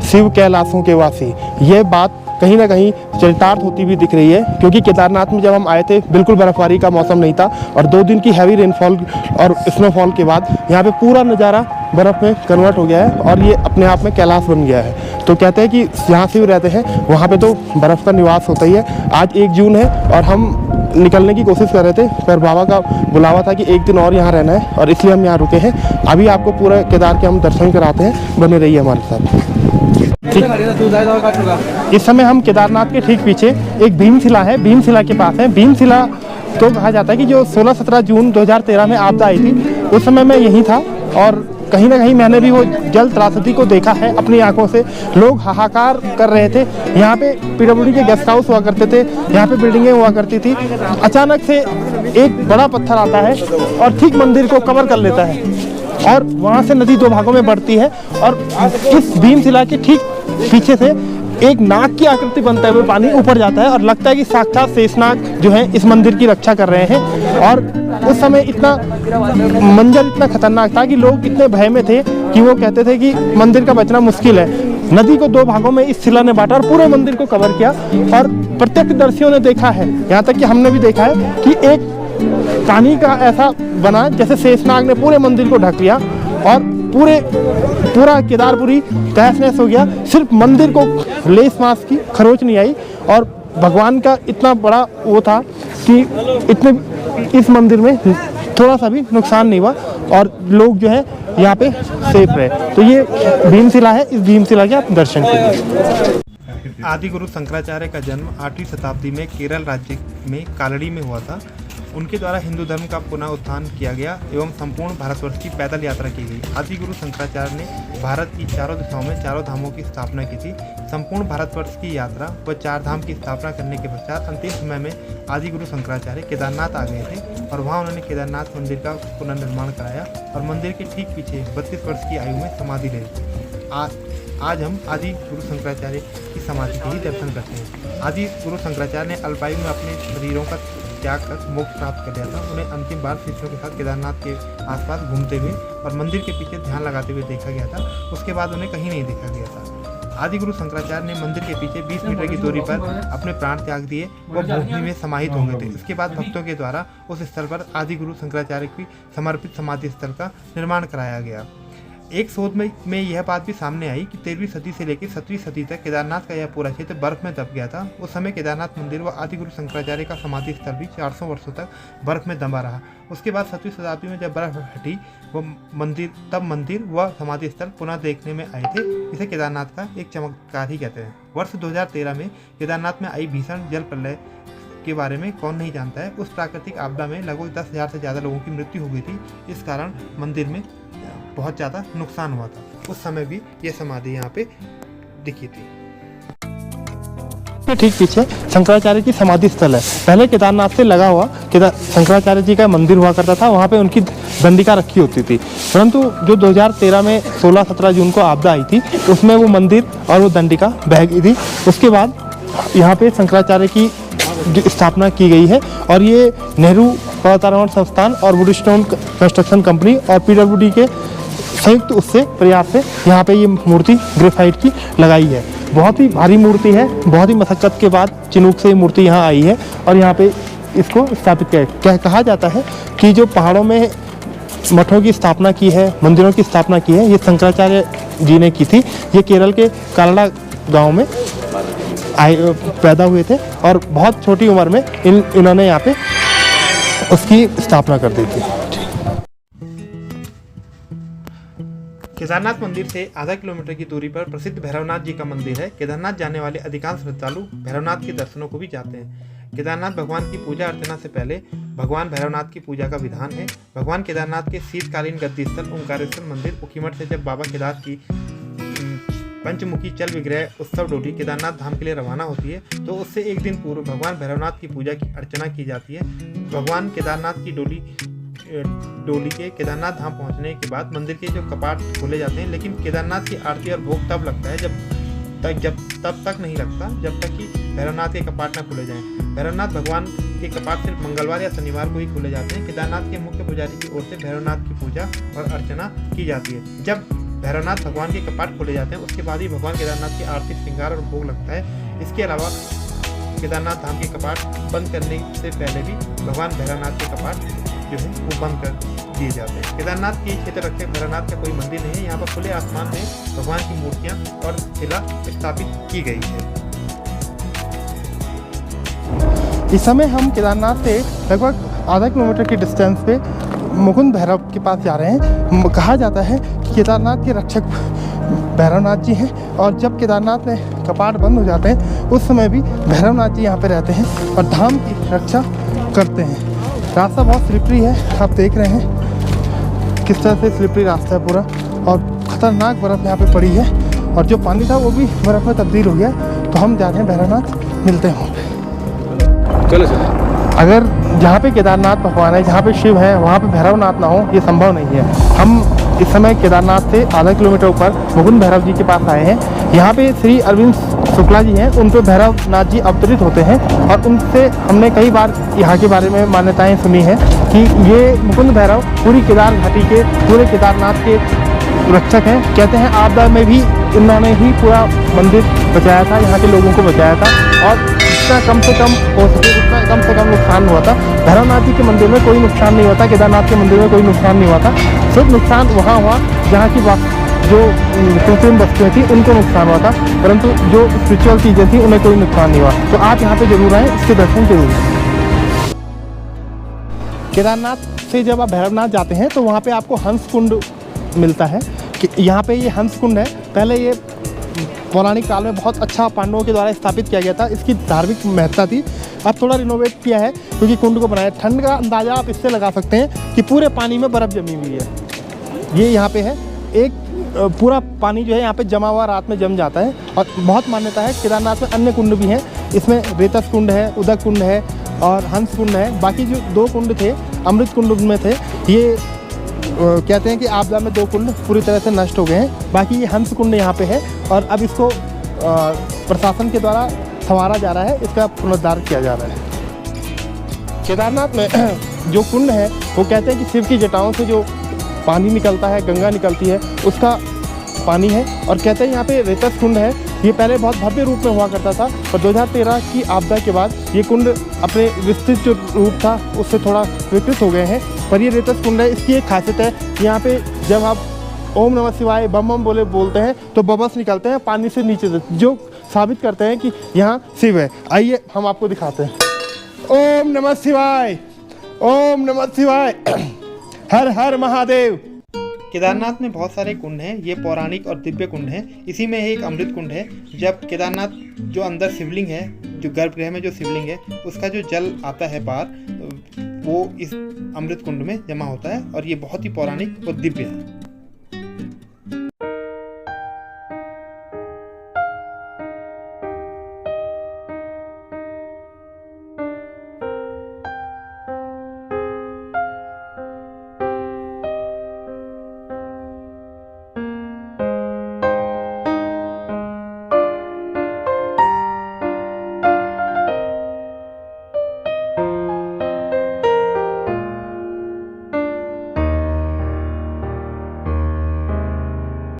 शिव कैलाशों के वासी, ये बात कहीं ना कहीं चरितार्थ होती हुई दिख रही है। क्योंकि केदारनाथ में जब हम आए थे बिल्कुल बर्फबारी का मौसम नहीं था और 2 दिन की हैवी रेनफॉल और स्नोफॉल के बाद यहाँ पे पूरा नज़ारा बर्फ़ में कन्वर्ट हो गया है और ये अपने आप में कैलाश बन गया है। तो कहते हैं कि जहाँ शिव रहते हैं वहाँ पे तो बर्फ़ का निवास होता ही है। आज 1 जून है और हम निकलने की कोशिश कर रहे थे, पर बाबा का बुलावा था कि 1 दिन और यहाँ रहना है और इसलिए हम यहाँ रुके हैं। अभी आपको पूरा केदार के हम दर्शन कराते हैं, बने रहिए हमारे साथ। इस समय हम केदारनाथ के ठीक पीछे एक भीमशिला है, भीमशिला के पास है। भीमशिला तो कहा जाता है कि जो 16-17 जून 2013 में आपदा आई थी उस समय मैं यहीं था और कहीं ना कहीं मैंने भी वो जल त्रासदी को देखा है अपनी आंखों से। लोग हाहाकार कर रहे थे। यहाँ पे पीडब्ल्यूडी के गेस्ट हाउस हुआ करते थे, यहाँ पे बिल्डिंगें हुआ करती थी। अचानक से एक बड़ा पत्थर आता है और ठीक मंदिर को कवर कर लेता है और वहाँ से नदी 2 भागों में बढ़ती है और इस भीमशिला के ठीक पीछे से एक नाग की आकृति बनते हुए पानी ऊपर जाता है और लगता है कि साक्षात शेषनाग जो है इस मंदिर की रक्षा कर रहे हैं। और उस समय इतना मंजर इतना खतरनाक था कि लोग इतने भय में थे कि वो कहते थे कि मंदिर का बचना मुश्किल है। नदी को 2 भागों में इस शिला ने बांटा और पूरे मंदिर को कवर किया और प्रत्यक्षदर्शियों ने देखा है, यहाँ तक कि हमने भी देखा है कि एक पानी का ऐसा बना जैसे शेषनाग ने पूरे मंदिर को ढक लिया और पूरा केदारपुरी तहस नहस हो गया। सिर्फ मंदिर को लेस मास की खरोच नहीं आई और भगवान का इतना बड़ा वो था कि इस मंदिर में थोड़ा सा भी नुकसान नहीं हुआ और लोग जो है यहाँ पे सेफ रहे। तो ये भीमशिला है, इस भीमशिला के आप दर्शन कीजिए। आदि गुरु शंकराचार्य का जन्म 8वीं शताब्दी में केरल राज्य में कालड़ी में हुआ था। उनके द्वारा हिंदू धर्म का पुनः उत्थान किया गया एवं संपूर्ण भारतवर्ष की पैदल यात्रा की गई। आदि गुरु शंकराचार्य ने भारत की चारों दिशाओं में 4 धामों की स्थापना की थी। संपूर्ण भारतवर्ष की यात्रा व 4 धाम की स्थापना करने के पश्चात अंतिम समय में आदि गुरु शंकराचार्य केदारनाथ आ गए थे और वहां उन्होंने केदारनाथ मंदिर का पुनर्निर्माण कराया और मंदिर के ठीक पीछे 32 वर्ष की आयु में समाधि ले। आज हम आदि गुरु शंकराचार्य की समाधि के ही दर्शन करते हैं। आदि गुरु शंकराचार्य ने अल्पायु में अपने शरीरों का त्याग कर मोक्ष प्राप्त कर लिया था। उन्हें अंतिम बार शिष्यों के साथ केदारनाथ के आसपास घूमते हुए और मंदिर के पीछे ध्यान लगाते हुए देखा गया था। उसके बाद उन्हें कहीं नहीं देखा गया था। आदि गुरु शंकराचार्य ने मंदिर के पीछे 20 मीटर की दूरी पर अपने प्राण त्याग दिए व भूमि में समाहित हो गए थे। इसके बाद भक्तों के द्वारा उस स्थल पर आदि गुरु शंकराचार्य की समर्पित समाधि स्थल का निर्माण कराया गया। एक शोध में यह बात भी सामने आई कि 13वीं सदी से लेकर 7वीं सदी तक केदारनाथ का यह पूरा क्षेत्र बर्फ में दब गया था। उस समय केदारनाथ मंदिर व आदि गुरु शंकराचार्य का समाधि स्थल भी 400 वर्षों तक बर्फ में दबा रहा। उसके बाद 7वीं शताब्दी में जब बर्फ हटी तब मंदिर व समाधि स्थल पुनः देखने में आए थे। इसे केदारनाथ का एक चमत्कार ही कहते हैं। वर्ष 2013 में केदारनाथ में आई भीषण जल प्रलय के बारे में कौन नहीं जानता है। उस प्राकृतिक आपदा में लगभग 10,000 से ज़्यादा लोगों की मृत्यु हो गई थी। इस कारण मंदिर में बहुत ज़्यादा नुकसान हुआ था। उस समय भी ये समाधि यहाँ पे दिखी थी। ठीक पीछे शंकराचार्य की समाधि स्थल है। पहले केदारनाथ से लगा हुआ शंकराचार्य जी का मंदिर हुआ करता था, वहाँ पे उनकी दंडिका रखी होती थी। परंतु जो 2013 में 16-17 जून को आपदा आई थी उसमें वो मंदिर और वो दंडिका बह गई थी। उसके बाद यहाँ पे शंकराचार्य की स्थापना की गई है और ये नेहरू पर्वतारोहण संस्थान और वुडस्टोन कंस्ट्रक्शन कंपनी और पीडब्ल्यूडी के संयुक्त उससे प्रयास से यहाँ पे ये मूर्ति ग्रेफाइट की लगाई है। बहुत ही भारी मूर्ति है, बहुत ही मशक्कत के बाद चिनूक से ये मूर्ति यहाँ आई है और यहाँ पे इसको स्थापित किया। कहा जाता है कि जो पहाड़ों में मठों की स्थापना की है, मंदिरों की स्थापना की है, ये शंकराचार्य जी ने की थी। ये केरल के कालड़ा गाँव में पैदा हुए थे और बहुत छोटी उम्र में इन्होंने यहाँ पे उसकी स्थापना कर दी थी। केदारनाथ मंदिर से आधा किलोमीटर की दूरी पर प्रसिद्ध भैरवनाथ जी का मंदिर है। केदारनाथ जाने वाले अधिकांश श्रद्धालु भैरवनाथ के दर्शनों को भी जाते हैं। केदारनाथ भगवान की पूजा अर्चना से पहले भगवान भैरवनाथ की पूजा का विधान है। भगवान केदारनाथ के शीतकालीन गद्दी स्थल ओंकारेश्वर मंदिर उखीमठ से जब बाबा केदार की पंचमुखी चल विग्रह उत्सव डोली केदारनाथ धाम के लिए रवाना होती है तो उससे एक दिन पूर्व भगवान भैरवनाथ की पूजा की अर्चना की जाती है। भगवान केदारनाथ की डोली के केदारनाथ धाम पहुंचने के बाद मंदिर के जो कपाट खोले जाते हैं, लेकिन केदारनाथ की आरती और भोग तब लगता है तब तक नहीं लगता जब तक कि भैरवनाथ के कपाट न खुले जाएं। भैरवनाथ भगवान के कपाट सिर्फ मंगलवार या शनिवार को ही खुले जाते हैं। केदारनाथ के मुख्य पुजारी की ओर से भैरवनाथ की पूजा और अर्चना की जाती है। जब भैरवनाथ भगवान के कपाट खोले जाते हैं, उसके बाद ही भगवान केदारनाथ की आरती, श्रृंगार और भोग लगता है। इसके अलावा केदारनाथ धाम के कपाट बंद करने से पहले भी भगवान भैरवनाथ के कपाट जो है वो बंद कर दिए जाते हैं। केदारनाथ के क्षेत्र रक्षक भैरवनाथ का कोई मंदिर नहीं है। यहाँ पर खुले आसमान में भगवान की मूर्तियाँ और शिला स्थापित की गई है। इस समय हम केदारनाथ से लगभग आधा किलोमीटर की डिस्टेंस पे मुकुंद भैरव के पास जा रहे हैं। कहा जाता है कि केदारनाथ के रक्षक भैरवनाथ जी हैं और जब केदारनाथ में कपाट बंद हो जाते हैं उस समय भी भैरवनाथ जी यहाँ पे रहते हैं और धाम की रक्षा करते हैं। रास्ता बहुत स्लिपरी है, आप देख रहे हैं किस तरह से स्लिपरी रास्ता है पूरा, और खतरनाक बर्फ़ यहाँ पे पड़ी है और जो पानी था वो भी बर्फ़ में तब्दील हो गया। तो हम जा रहे हैं भैरवनाथ, मिलते हैं वहाँ पे। चलो। अगर जहाँ पे केदारनाथ भगवान है, जहाँ पे शिव है, वहाँ पे भैरवनाथ ना हो ये संभव नहीं है। हम इस समय केदारनाथ से आधा किलोमीटर ऊपर मुकुंद भैरव जी के पास आए हैं। यहाँ पे श्री अरविंद शुक्ला जी हैं, उन पे भैरवनाथ जी अवतरित होते हैं और उनसे हमने कई बार यहाँ के बारे में मान्यताएं सुनी हैं कि ये मुकुंद भैरव पूरी केदार घाटी के, पूरे केदारनाथ के रक्षक हैं। कहते हैं आपदा में भी इन्होंने ही पूरा मंदिर बचाया था, यहाँ के लोगों को बचाया था और जितना कम से कम हो सके उतना कम से कम नुकसान हुआ था। भैरवनाथ जी के मंदिर में कोई नुकसान नहीं हुआ था, केदारनाथ के मंदिर में कोई नुकसान नहीं हुआ था। सिर्फ नुकसान वहाँ हुआ जहाँ की जो कृत्रिम वस्तुएं थी उनको नुकसान हुआ था, परंतु जो स्पिरिचुअल चीज़ें थी उन्हें कोई नुकसान नहीं हुआ। तो आप यहाँ पे जरूर आएँ, इसके दर्शन जरूर करें। केदारनाथ से जब आप भैरवनाथ जाते हैं तो वहाँ पे आपको हंस कुंड मिलता है। कि यहाँ पे ये हंस कुंड है, पहले ये पौराणिक काल में बहुत अच्छा पांडवों के द्वारा स्थापित किया गया था। इसकी धार्मिक महत्ता थी। अब थोड़ा रिनोवेट किया है क्योंकि कुंड को बनाया। ठंड का अंदाज़ा आप इससे लगा सकते हैं कि पूरे पानी में बर्फ़ जमी हुई है। ये यहाँ पे है, एक पूरा पानी जो है यहाँ पे जमा हुआ रात में जम जाता है। और बहुत मान्यता है केदारनाथ में अन्य कुंड भी हैं, इसमें रेतस कुंड है, उदक कुंड है और हंस कुंड है। बाकी जो 2 कुंड थे अमृत कुंड में थे, ये कहते हैं कि आपदा में 2 कुंड पूरी तरह से नष्ट हो गए हैं। बाकी ये हंस कुंड यहाँ पे है और अब इसको प्रशासन के द्वारा संवारा जा रहा है, इसका पुनरुद्धार किया जा रहा है। केदारनाथ में जो कुंड है वो कहते हैं कि शिव की जटाओं से जो पानी निकलता है, गंगा निकलती है, उसका पानी है। और कहते हैं यहाँ पे रेतस कुंड है, ये पहले बहुत भव्य रूप में हुआ करता था और 2013 की आपदा के बाद ये कुंड अपने विस्तृत जो रूप था उससे थोड़ा विकृत हो गए हैं। पर ये रेतस कुंड है, इसकी एक खासियत है, यहाँ पे जब आप ओम नमः शिवाय बम बम बोलते हैं तो बबल्स निकलते हैं पानी से नीचे से, जो साबित करते हैं कि यहाँ शिव है। आइए हम आपको दिखाते हैं। ओम नमः शिवाय, ओम नमः शिवाय, हर हर महादेव। केदारनाथ में बहुत सारे कुंड हैं, ये पौराणिक और दिव्य कुंड हैं। इसी में एक अमृत कुंड है। जब केदारनाथ जो अंदर शिवलिंग है, जो गर्भगृह में जो शिवलिंग है, उसका जो जल आता है बाहर, वो इस अमृत कुंड में जमा होता है और ये बहुत ही पौराणिक और दिव्य है।